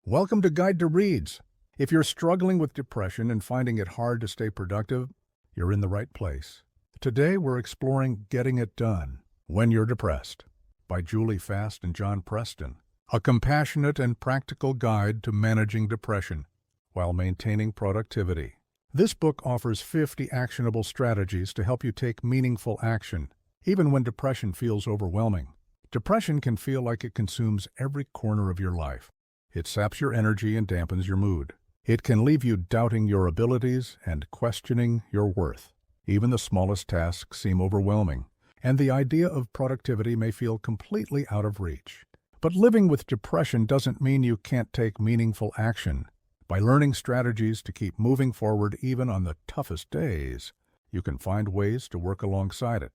Welcome to Guide to Reads. If you're struggling with depression and finding it hard to stay productive, you're in the right place. Today we're exploring Getting It Done When You're Depressed by Julie Fast and John Preston, a compassionate and practical guide to managing depression while maintaining productivity. This book offers 50 actionable strategies to help you take meaningful action, even when depression feels overwhelming. Depression can feel like it consumes every corner of your life. It saps your energy and dampens your mood. It can leave you doubting your abilities and questioning your worth. Even the smallest tasks seem overwhelming, and the idea of productivity may feel completely out of reach. But living with depression doesn't mean you can't take meaningful action. By learning strategies to keep moving forward even on the toughest days, you can find ways to work alongside it.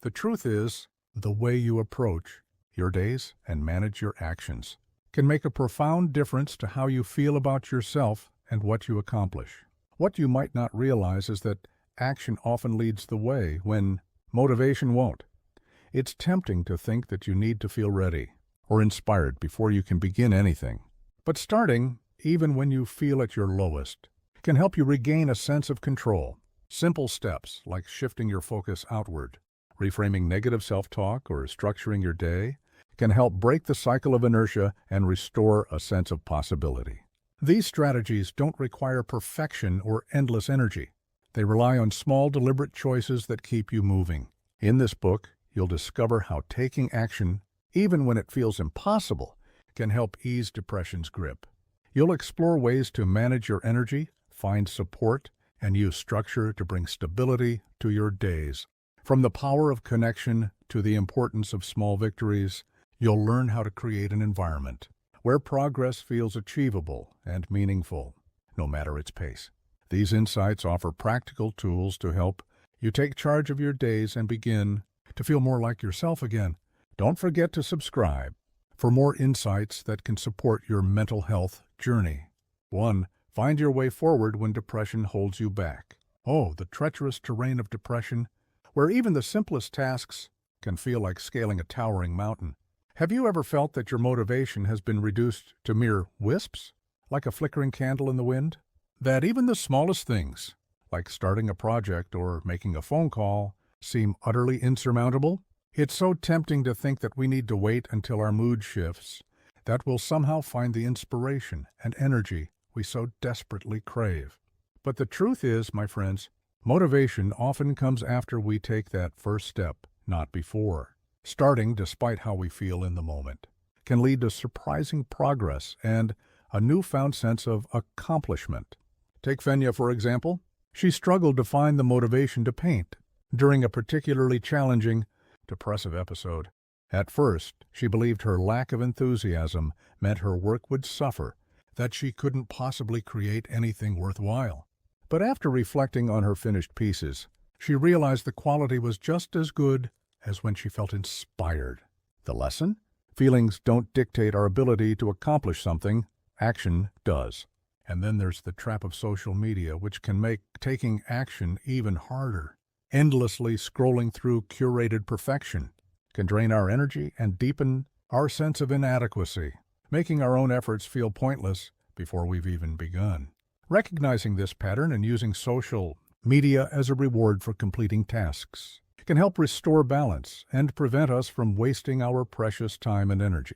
The truth is, the way you approach your days and manage your actions can make a profound difference to how you feel about yourself and what you accomplish. What you might not realize is that action often leads the way when motivation won't. It's tempting to think that you need to feel ready or inspired before you can begin anything. But starting, even when you feel at your lowest, can help you regain a sense of control. Simple steps like shifting your focus outward, reframing negative self-talk, or structuring your day can help break the cycle of inertia and restore a sense of possibility. These strategies don't require perfection or endless energy. They rely on small, deliberate choices that keep you moving. In this book, you'll discover how taking action, even when it feels impossible, can help ease depression's grip. You'll explore ways to manage your energy, find support, and use structure to bring stability to your days. From the power of connection to the importance of small victories, you'll learn how to create an environment where progress feels achievable and meaningful, no matter its pace. These insights offer practical tools to help you take charge of your days and begin to feel more like yourself again. Don't forget to subscribe for more insights that can support your mental health journey. 1. Find your way forward when depression holds you back. Oh, the treacherous terrain of depression, where even the simplest tasks can feel like scaling a towering mountain. Have you ever felt that your motivation has been reduced to mere wisps, like a flickering candle in the wind? That even the smallest things, like starting a project or making a phone call, seem utterly insurmountable? It's so tempting to think that we need to wait until our mood shifts, that we'll somehow find the inspiration and energy we so desperately crave. But the truth is, my friends, motivation often comes after we take that first step, not before. Starting, despite how we feel in the moment, can lead to surprising progress and a newfound sense of accomplishment. Take Fenya, for example. She struggled to find the motivation to paint during a particularly challenging, depressive episode. At first, she believed her lack of enthusiasm meant her work would suffer, that she couldn't possibly create anything worthwhile. But after reflecting on her finished pieces, she realized the quality was just as good as when she felt inspired. The lesson? Feelings don't dictate our ability to accomplish something, action does. And then there's the trap of social media, which can make taking action even harder. Endlessly scrolling through curated perfection can drain our energy and deepen our sense of inadequacy, making our own efforts feel pointless before we've even begun. Recognizing this pattern and using social media as a reward for completing tasks can help restore balance and prevent us from wasting our precious time and energy.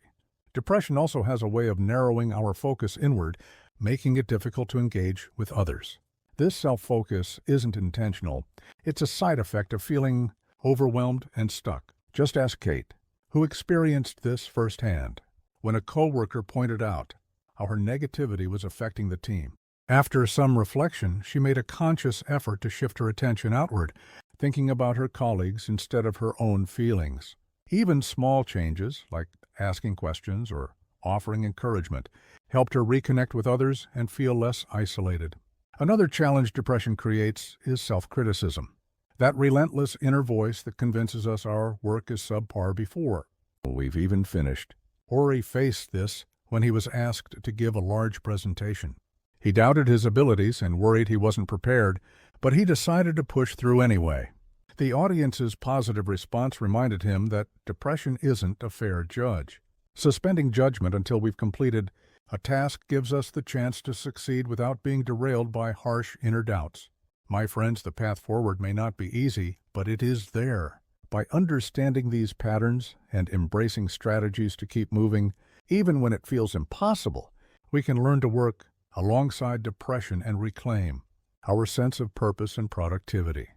Depression also has a way of narrowing our focus inward, making it difficult to engage with others. This self-focus isn't intentional. It's a side effect of feeling overwhelmed and stuck. Just ask Kate, who experienced this firsthand, when a coworker pointed out how her negativity was affecting the team. After some reflection, she made a conscious effort to shift her attention outward, thinking about her colleagues instead of her own feelings. Even small changes, like asking questions or offering encouragement, helped her reconnect with others and feel less isolated. Another challenge depression creates is self-criticism, that relentless inner voice that convinces us our work is subpar before we've even finished. Ori faced this when he was asked to give a large presentation. He doubted his abilities and worried he wasn't prepared, but he decided to push through anyway. The audience's positive response reminded him that depression isn't a fair judge. Suspending judgment until we've completed A task gives us the chance to succeed without being derailed by harsh inner doubts. My friends, the path forward may not be easy, but it is there. By understanding these patterns and embracing strategies to keep moving, even when it feels impossible, we can learn to work alongside depression and reclaim our sense of purpose and productivity.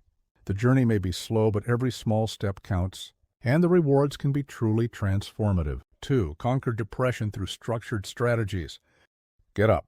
The journey may be slow, but every small step counts, and the rewards can be truly transformative. 2. Conquer depression through structured strategies. Get up.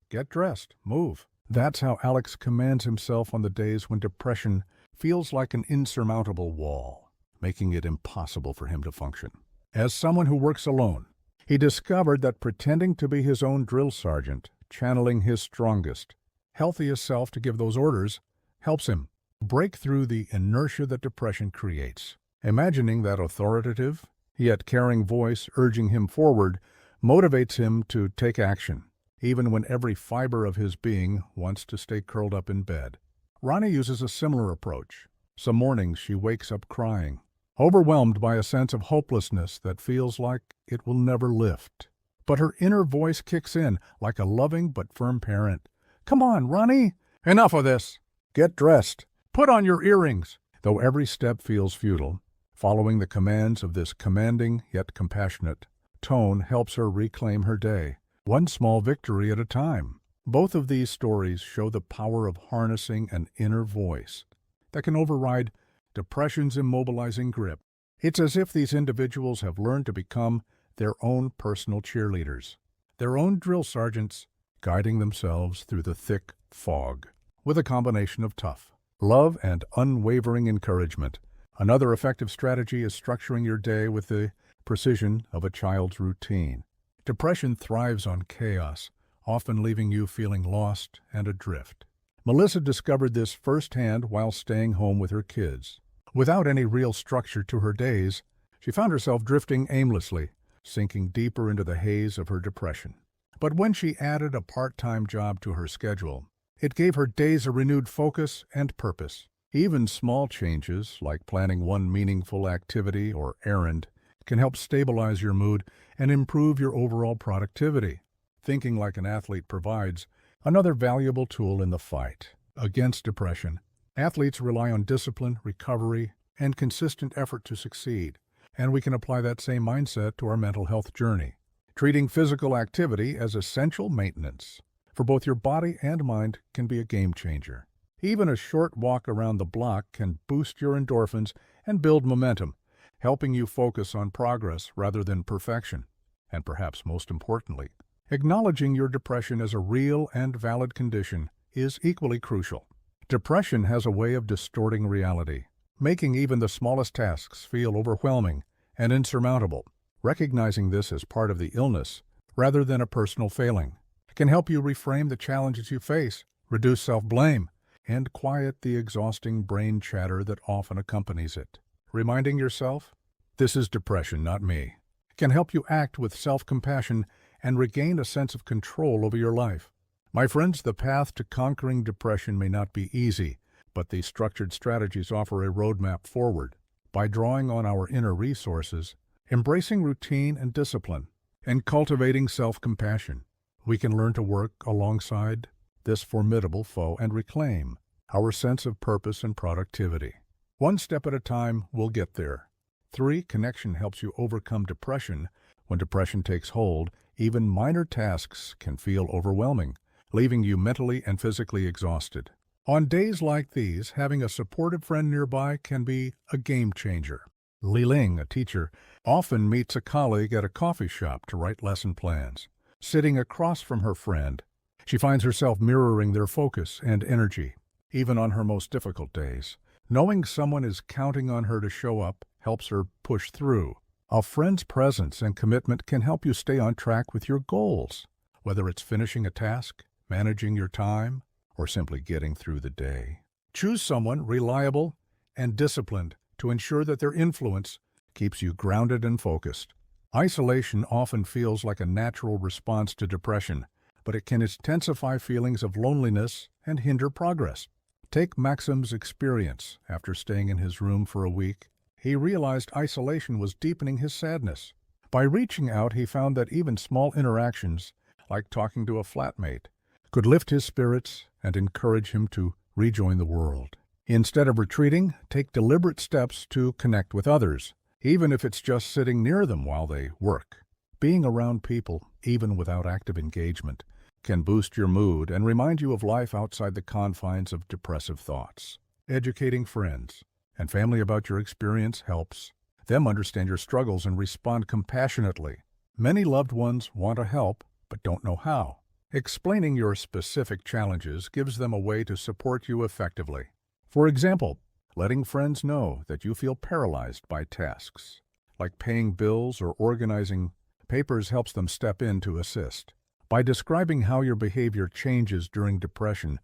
Get dressed. Move. That's how Alex commands himself on the days when depression feels like an insurmountable wall, making it impossible for him to function. As someone who works alone, he discovered that pretending to be his own drill sergeant, channeling his strongest, healthiest self to give those orders, helps him break through the inertia that depression creates. Imagining that authoritative, yet caring voice urging him forward motivates him to take action, even when every fiber of his being wants to stay curled up in bed. Ronnie uses a similar approach. Some mornings she wakes up crying, overwhelmed by a sense of hopelessness that feels like it will never lift. But her inner voice kicks in like a loving but firm parent. Come on, Ronnie! Enough of this! Get dressed! Put on your earrings! Though every step feels futile, following the commands of this commanding yet compassionate tone helps her reclaim her day, one small victory at a time. Both of these stories show the power of harnessing an inner voice that can override depression's immobilizing grip. It's as if these individuals have learned to become their own personal cheerleaders, their own drill sergeants, guiding themselves through the thick fog with a combination of tough love and unwavering encouragement. Another effective strategy is structuring your day with the precision of a child's routine. Depression thrives on chaos, often leaving you feeling lost and adrift. Melissa discovered this firsthand while staying home with her kids. Without any real structure to her days, she found herself drifting aimlessly, sinking deeper into the haze of her depression. But when she added a part-time job to her schedule, it gave her days a renewed focus and purpose. Even small changes, like planning one meaningful activity or errand, can help stabilize your mood and improve your overall productivity. Thinking like an athlete provides another valuable tool in the fight against depression. Athletes rely on discipline, recovery, and consistent effort to succeed, and we can apply that same mindset to our mental health journey, treating physical activity as essential maintenance for both your body and mind can be a game changer. Even a short walk around the block can boost your endorphins and build momentum, helping you focus on progress rather than perfection. And perhaps most importantly, acknowledging your depression as a real and valid condition is equally crucial. Depression has a way of distorting reality, making even the smallest tasks feel overwhelming and insurmountable. Recognizing this as part of the illness, rather than a personal failing, can help you reframe the challenges you face, reduce self-blame, and quiet the exhausting brain chatter that often accompanies it. Reminding yourself, "This is depression, not me," can help you act with self-compassion and regain a sense of control over your life. My friends, the path to conquering depression may not be easy, but these structured strategies offer a roadmap forward. By drawing on our inner resources, embracing routine and discipline, and cultivating self-compassion, we can learn to work alongside this formidable foe and reclaim our sense of purpose and productivity. One step at a time, we'll get there. 3. Connection helps you overcome depression. When depression takes hold, even minor tasks can feel overwhelming, leaving you mentally and physically exhausted. On days like these, having a supportive friend nearby can be a game changer. Li Ling, a teacher, often meets a colleague at a coffee shop to write lesson plans. Sitting across from her friend, she finds herself mirroring their focus and energy, even on her most difficult days. Knowing someone is counting on her to show up helps her push through. A friend's presence and commitment can help you stay on track with your goals, whether it's finishing a task, managing your time, or simply getting through the day. Choose someone reliable and disciplined to ensure that their influence keeps you grounded and focused. Isolation often feels like a natural response to depression, but it can intensify feelings of loneliness and hinder progress. Take Maxim's experience. After staying in his room for a week, he realized isolation was deepening his sadness. By reaching out, he found that even small interactions, like talking to a flatmate, could lift his spirits and encourage him to rejoin the world. Instead of retreating, take deliberate steps to connect with others, even if it's just sitting near them while they work. Being around people, even without active engagement, can boost your mood and remind you of life outside the confines of depressive thoughts. Educating friends and family about your experience helps them understand your struggles and respond compassionately. Many loved ones want to help, but don't know how. Explaining your specific challenges gives them a way to support you effectively. For example, letting friends know that you feel paralyzed by tasks, like paying bills or organizing papers, helps them step in to assist. By describing how your behavior changes during depression,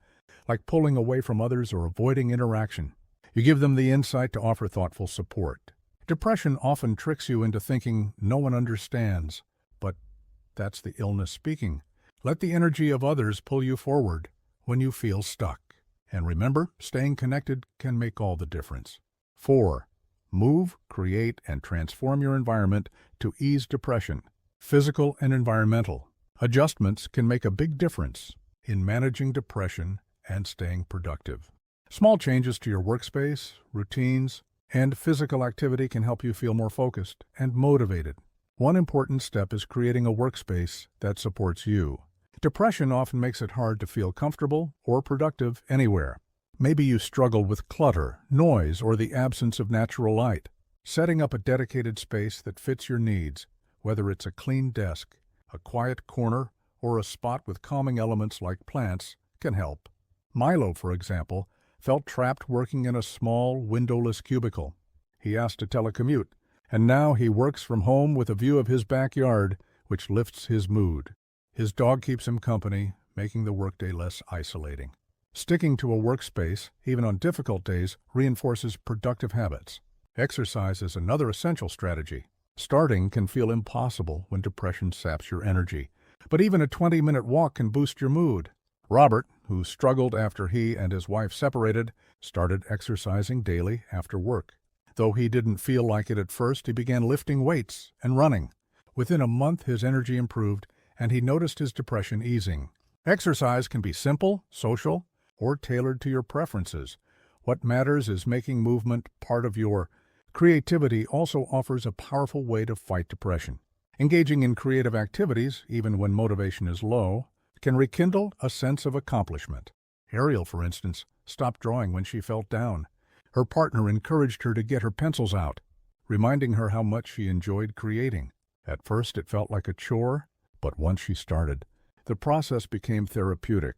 like pulling away from others or avoiding interaction, you give them the insight to offer thoughtful support. Depression often tricks you into thinking no one understands, but that's the illness speaking. Let the energy of others pull you forward when you feel stuck. And remember, staying connected can make all the difference. 4. Move, create, and transform your environment to ease depression. Physical and environmental adjustments can make a big difference in managing depression and staying productive. Small changes to your workspace, routines, and physical activity can help you feel more focused and motivated. One important step is creating a workspace that supports you. Depression often makes it hard to feel comfortable or productive anywhere. Maybe you struggle with clutter, noise, or the absence of natural light. Setting up a dedicated space that fits your needs, whether it's a clean desk, a quiet corner, or a spot with calming elements like plants, can help. Milo, for example, felt trapped working in a small, windowless cubicle. He asked to telecommute, and now he works from home with a view of his backyard, which lifts his mood. His dog keeps him company, making the workday less isolating. Sticking to a workspace, even on difficult days, reinforces productive habits. Exercise is another essential strategy. Starting can feel impossible when depression saps your energy, but even a 20-minute walk can boost your mood. Robert, who struggled after he and his wife separated, started exercising daily after work. Though he didn't feel like it at first, he began lifting weights and running. Within a month, his energy improved, and he noticed his depression easing. Exercise can be simple, social, or tailored to your preferences. What matters is making movement part of your creativity. Also offers a powerful way to fight depression. Engaging in creative activities, even when motivation is low, can rekindle a sense of accomplishment. Ariel, for instance, stopped drawing when she felt down. Her partner encouraged her to get her pencils out, reminding her how much she enjoyed creating. At first it felt like a chore, but once she started, the process became therapeutic.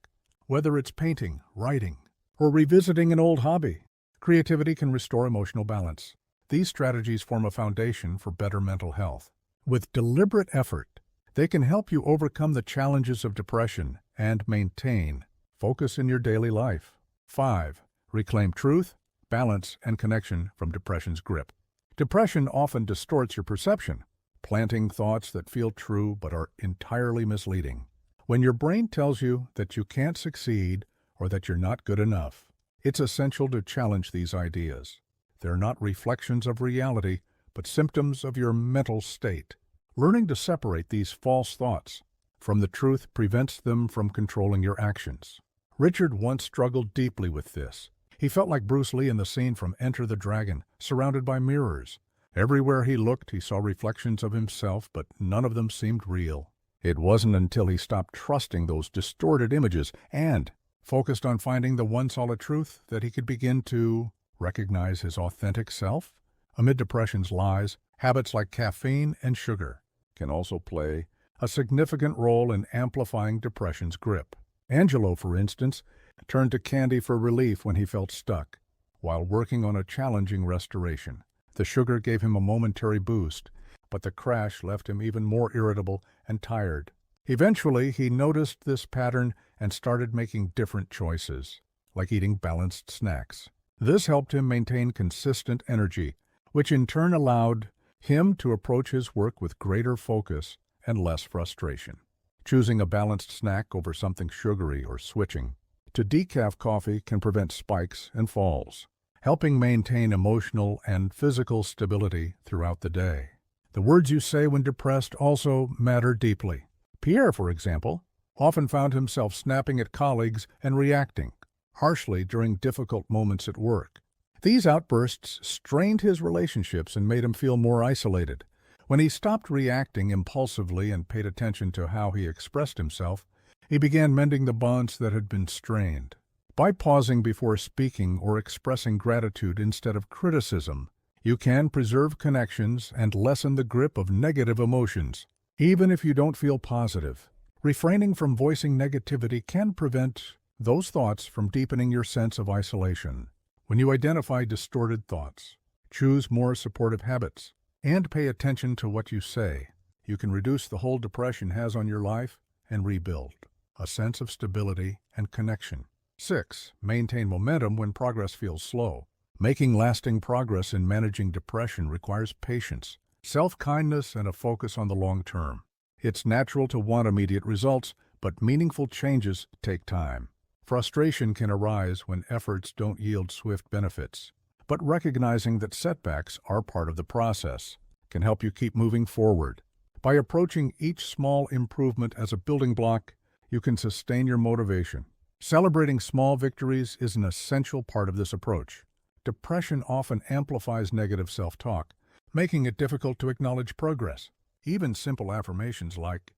Whether it's painting, writing, or revisiting an old hobby, creativity can restore emotional balance. These strategies form a foundation for better mental health. With deliberate effort, they can help you overcome the challenges of depression and maintain focus in your daily life. 5. Reclaim truth, balance, and connection from depression's grip. Depression often distorts your perception, planting thoughts that feel true but are entirely misleading. When your brain tells you that you can't succeed or that you're not good enough, it's essential to challenge these ideas. They're not reflections of reality, but symptoms of your mental state. Learning to separate these false thoughts from the truth prevents them from controlling your actions. Richard once struggled deeply with this. He felt like Bruce Lee in the scene from Enter the Dragon, surrounded by mirrors. Everywhere he looked, he saw reflections of himself, but none of them seemed real. It wasn't until he stopped trusting those distorted images and focused on finding the one solid truth that he could begin to recognize his authentic self. Amid depression's lies, habits like caffeine and sugar can also play a significant role in amplifying depression's grip. Angelo, for instance, turned to candy for relief when he felt stuck, while working on a challenging restoration. The sugar gave him a momentary boost, but the crash left him even more irritable and tired. Eventually, he noticed this pattern and started making different choices, like eating balanced snacks. This helped him maintain consistent energy, which in turn allowed him to approach his work with greater focus and less frustration. Choosing a balanced snack over something sugary or switching to decaf coffee can prevent spikes and falls, helping maintain emotional and physical stability throughout the day. The words you say when depressed also matter deeply. Pierre, for example, often found himself snapping at colleagues and reacting harshly during difficult moments at work. These outbursts strained his relationships and made him feel more isolated. When he stopped reacting impulsively and paid attention to how he expressed himself, he began mending the bonds that had been strained. By pausing before speaking or expressing gratitude instead of criticism, you can preserve connections and lessen the grip of negative emotions. Even if you don't feel positive, refraining from voicing negativity can prevent those thoughts from deepening your sense of isolation. When you identify distorted thoughts, choose more supportive habits, and pay attention to what you say, you can reduce the hold depression has on your life and rebuild a sense of stability and connection. 6. Maintain momentum when progress feels slow. Making lasting progress in managing depression requires patience, self-kindness, and a focus on the long term. It's natural to want immediate results, but meaningful changes take time. Frustration can arise when efforts don't yield swift benefits, but recognizing that setbacks are part of the process can help you keep moving forward. By approaching each small improvement as a building block, you can sustain your motivation. Celebrating small victories is an essential part of this approach. Depression often amplifies negative self-talk, making it difficult to acknowledge progress. Even simple affirmations like,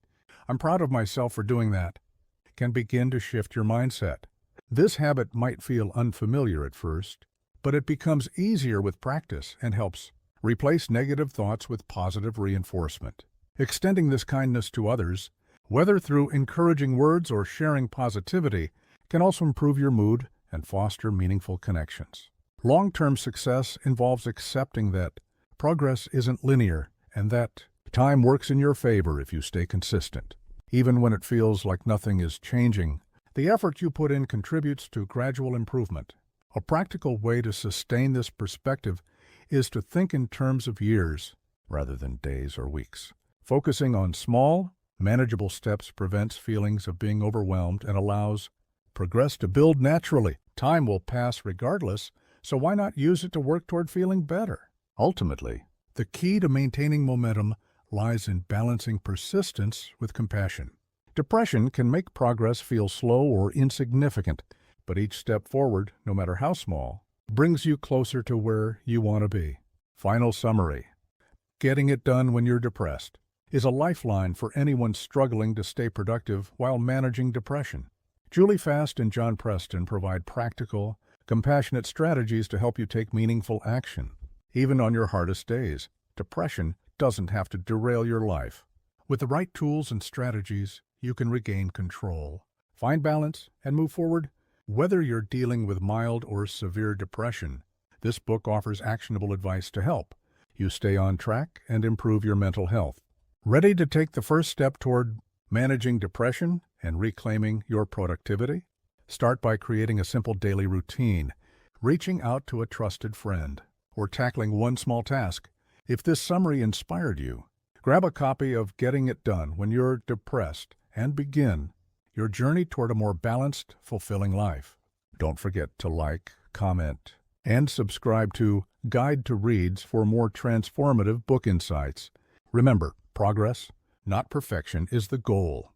"I'm proud of myself for doing that," can begin to shift your mindset. This habit might feel unfamiliar at first, but it becomes easier with practice and helps replace negative thoughts with positive reinforcement. Extending this kindness to others, whether through encouraging words or sharing positivity, can also improve your mood and foster meaningful connections. Long-term success involves accepting that progress isn't linear and that time works in your favor if you stay consistent. Even when it feels like nothing is changing, the effort you put in contributes to gradual improvement. A practical way to sustain this perspective is to think in terms of years rather than days or weeks. Focusing on small, manageable steps prevents feelings of being overwhelmed and allows progress to build naturally. Time will pass regardless, so why not use it to work toward feeling better? Ultimately, the key to maintaining momentum lies in balancing persistence with compassion. Depression can make progress feel slow or insignificant, but each step forward, no matter how small, brings you closer to where you want to be. Final summary. Getting it done when you're depressed is a lifeline for anyone struggling to stay productive while managing depression. Julie Fast and John Preston provide practical, compassionate strategies to help you take meaningful action. Even on your hardest days, depression doesn't have to derail your life. With the right tools and strategies, you can regain control, find balance, and move forward. Whether you're dealing with mild or severe depression, this book offers actionable advice to help you stay on track and improve your mental health. Ready to take the first step toward managing depression and reclaiming your productivity? Start by creating a simple daily routine, reaching out to a trusted friend, or tackling one small task. If this summary inspired you, grab a copy of Getting It Done When You're Depressed and begin your journey toward a more balanced, fulfilling life. Don't forget to like, comment, and subscribe to Guide to Reads for more transformative book insights. Remember, progress, not perfection, is the goal.